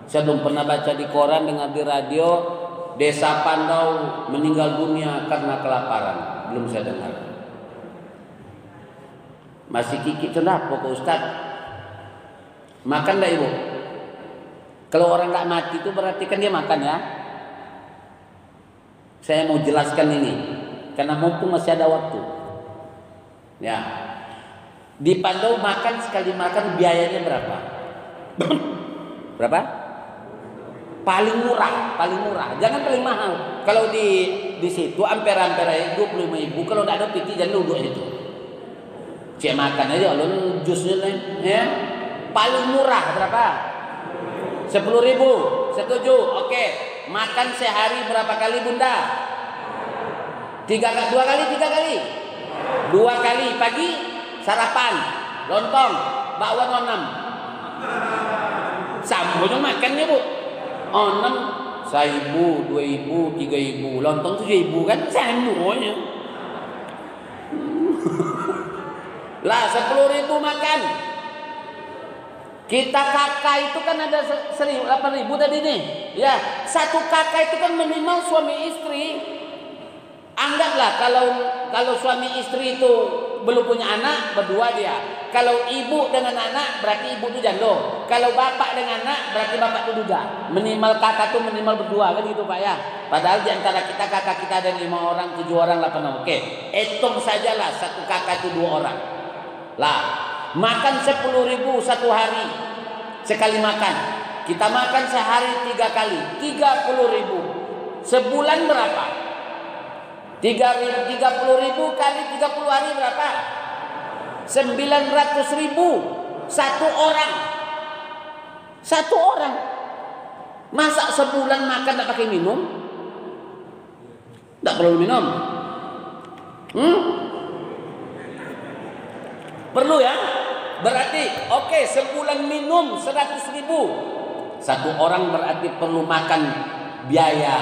Saya belum pernah baca di koran, dengar di radio desa Pandau meninggal dunia karena kelaparan. Belum saya dengar. Masih kiki kenapa Pak Ustaz? Makan enggak Ibu? Kalau orang enggak mati itu berarti kan dia makan ya. Saya mau jelaskan ini karena mumpung masih ada waktu. Ya. Di Pandau makan sekali makan biayanya berapa? Berapa? Paling murah. Jangan paling mahal. Kalau di situ ampera-ampera 25.000. Kalau enggak ada piti jangan duduk situ. Cek makan aja alun jusnya lain, ya. Paling murah berapa? 10.000. Setuju? Oke. Makan sehari berapa kali Bunda? 2 kali. 2 kali pagi sarapan, lontong, bakwan 6. Sambonya makannya Bu. 6, 1.000, 2.000, 3.000, lontong 7.000 kan sambonya. Lah 10.000 makan. Kita kakak itu kan ada 8.000 tadi nih. Ya, satu kakak itu kan minimal suami istri. Anggaplah kalau suami istri itu belum punya anak, berdua dia. Kalau ibu dengan anak berarti ibu itu janda. Kalau bapak dengan anak berarti bapak itu juga. Minimal kakak itu minimal berdua kan gitu Pak ya. Padahal di antara kita kakak kita ada 5 orang, 7 orang, 8 orang. Oke, hitung sajalah satu kakak itu 2 orang. Lah, makan 10.000 satu hari sekali makan. Kita makan sehari 3 kali, 30.000. Sebulan berapa? 30.000 kali 30 hari berapa? 900.000 satu orang. Masa sebulan makan tak pakai minum? Tak perlu minum. Perlu ya? Berarti oke, sebulan minum 100.000. Satu orang berarti perlu makan biaya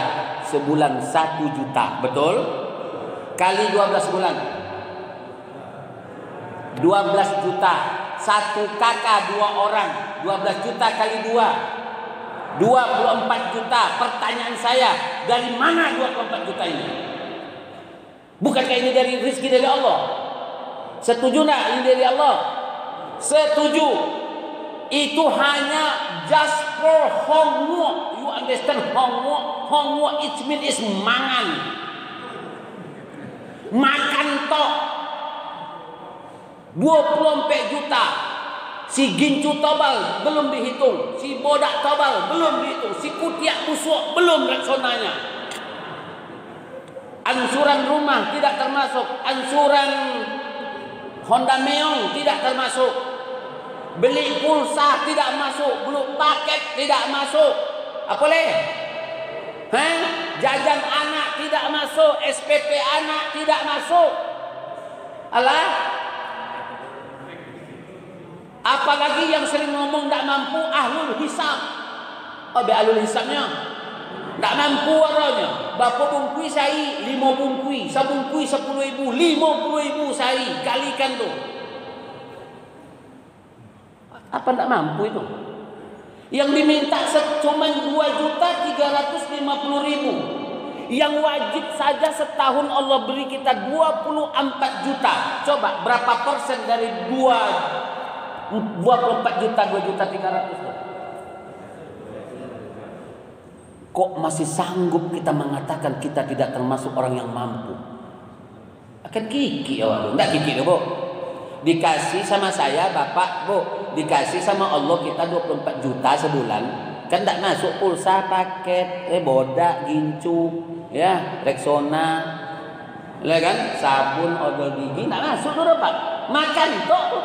sebulan 1 juta. Betul? Kali 12 bulan 12 juta. Satu kakak 2 orang, 12 juta kali 2 24 juta. Pertanyaan saya, dari mana 24 juta ini? Bukankah ini dari rezeki dari Allah? Setuju nak ini dari Allah? Setuju. Itu hanya just for homework. You understand homework? Homework it means is mangan. Makan tok. 24 juta. Si gincu tobal belum dihitung. Si bodak tobal belum dihitung. Si kutiak busuk belum reksonanya. Ansuran rumah tidak termasuk. Ansuran Honda Meong tidak termasuk. Beli pulsa tidak masuk. Beli paket tidak masuk. Apa leh? Jajan anak tidak masuk. SPP anak tidak masuk. Alah. Apalagi yang sering ngomong tak mampu ahlul hisab. Oh, be ahlul hisabnya. Tak mampu orangnya. Bapak bungkui saya 5 bungkui, sabungkui 10.000, 50.000 saya kalikan tuh. Apa tak mampu itu? Yang diminta cuma 2.350.000. Yang wajib saja setahun Allah beri kita 24 juta. Coba berapa persen dari 24 juta 2.300.000? Kok masih sanggup kita mengatakan kita tidak termasuk orang yang mampu? Akan kiki ya waduh. Enggak kiki ya Bu. Dikasih sama saya Bapak Bu, dikasih sama Allah kita 24 juta sebulan. Kan tak masuk pulsa, paket, bodak, gincu, ya, Rexona, lah kan, sabun, odol gigi, tak masuk tu Pak. Makan tok tu.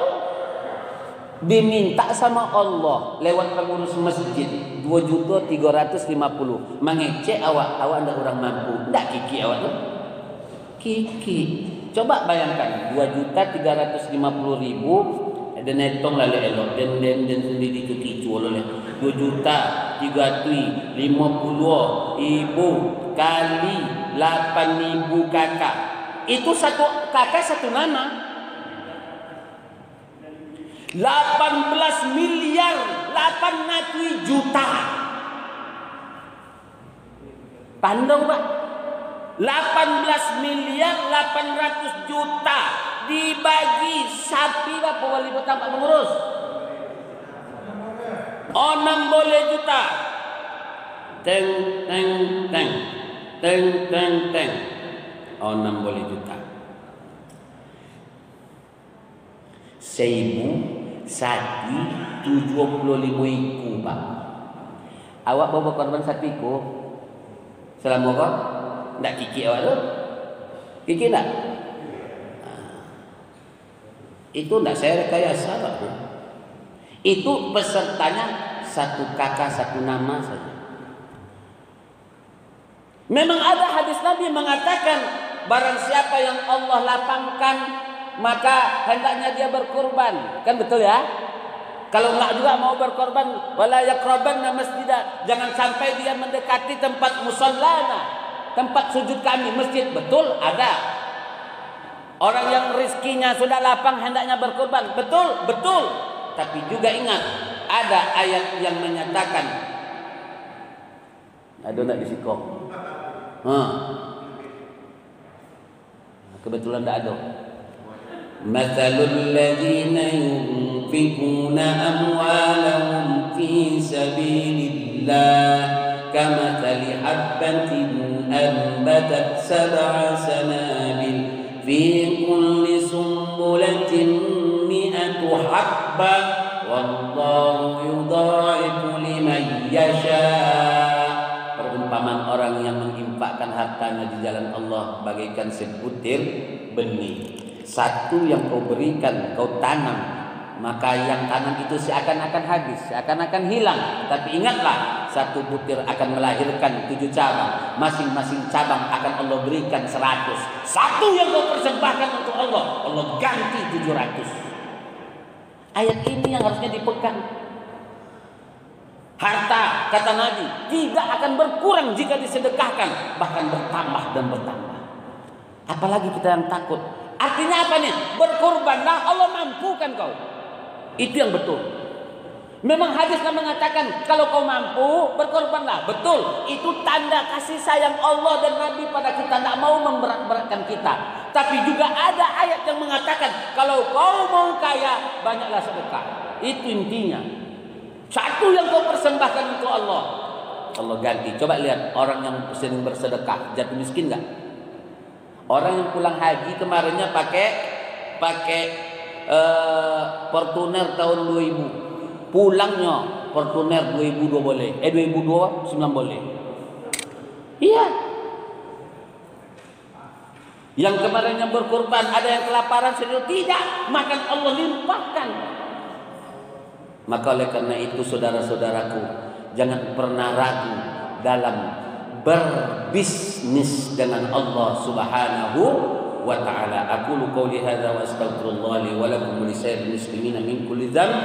Diminta sama Allah lewat pengurus masjid 2.350.000 mengecek awak ndak orang mampu, ndak kiki awak tu. Kiki. Coba bayangkan 2.350.000 ada netong lalu elok dan sendiri ke kicu oleh 2.350.000 kali 8.000 kakak. Itu satu kakak satu nama. 18 miliar 800 juta. Pandang Pak. 18 miliar 800 juta dibagi sapi Pak wali kota Pak pengurus. 60 juta. Teng teng teng. Teng teng teng. 60 juta. 1.000 sapi 75.000 Pak. Awak bawa korban sapiku selama kau ndak kiki awak tu? Kiki ndak? Itu ndak saya rekayasa Pak. Itu pesertanya satu kakak satu nama saja. Memang ada hadis Nabi mengatakan barang siapa yang Allah lapangkan maka hendaknya dia berkorban. Kan betul ya? Kalau enggak juga mau berkorban, wala yaqrabanna masjidah. Jangan sampai dia mendekati tempat musallana, tempat sujud kami, masjid. Betul ada. Orang yang rezekinya sudah lapang hendaknya berkorban. Betul, betul. Tapi juga ingat, ada ayat yang menyatakan. Ada enggak di sikok? Kebetulan enggak ada. Mathalul ladzina yunfikuna amwalahum fi sabilillah kamathali habbatin anbatat sab'a sanabil fi kulli sumbulatin mi'atu habbah wallahu yudha'ifu liman yasha'. Perumpamaan orang yang menginfakkan hartanya di jalan Allah bagaikan sebutir benih. Satu yang kau berikan, kau tanam, maka yang tanam itu seakan-akan habis, seakan-akan hilang. Tapi ingatlah, satu butir akan melahirkan 7 cabang. Masing-masing cabang akan Allah berikan 100. Satu yang kau persembahkan untuk Allah, Allah ganti 700. Ayat ini yang harusnya dipegang. Harta, kata Nabi, tidak akan berkurang jika disedekahkan, bahkan bertambah dan bertambah. Apalagi kita yang takut. Artinya apa nih? Berkorbanlah, Allah mampukan kau. Itu yang betul. Memang hadis kan mengatakan kalau kau mampu berkorbanlah. Betul. Itu tanda kasih sayang Allah dan Nabi pada kita. Tidak mau memberat-beratkan kita. Tapi juga ada ayat yang mengatakan kalau kau mau kaya banyaklah sedekah. Itu intinya. Satu yang kau persembahkan untuk Allah, Allah ganti. Coba lihat orang yang sering bersedekah jatuh miskin enggak? Orang yang pulang haji kemarinnya pakai Fortuner tahun 2000. Pulangnya Fortuner 2002 boleh. 2009 boleh. Iya. Yang kemarin yang berkorban ada yang kelaparan sedih tidak, makan Allah limpahkan. Maka oleh karena itu saudara-saudaraku, jangan pernah ragu dalam berbisnis dengan Allah Subhanahu wa taala. Aqulu qouli hadza wa astaghfirullah li wa lakum wa lisairil muslimina min kulli dhanb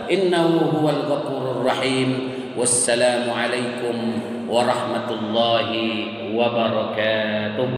innahu huwal ghafurur rahim. Wassalamu alaikum warahmatullahi wabarakatuh.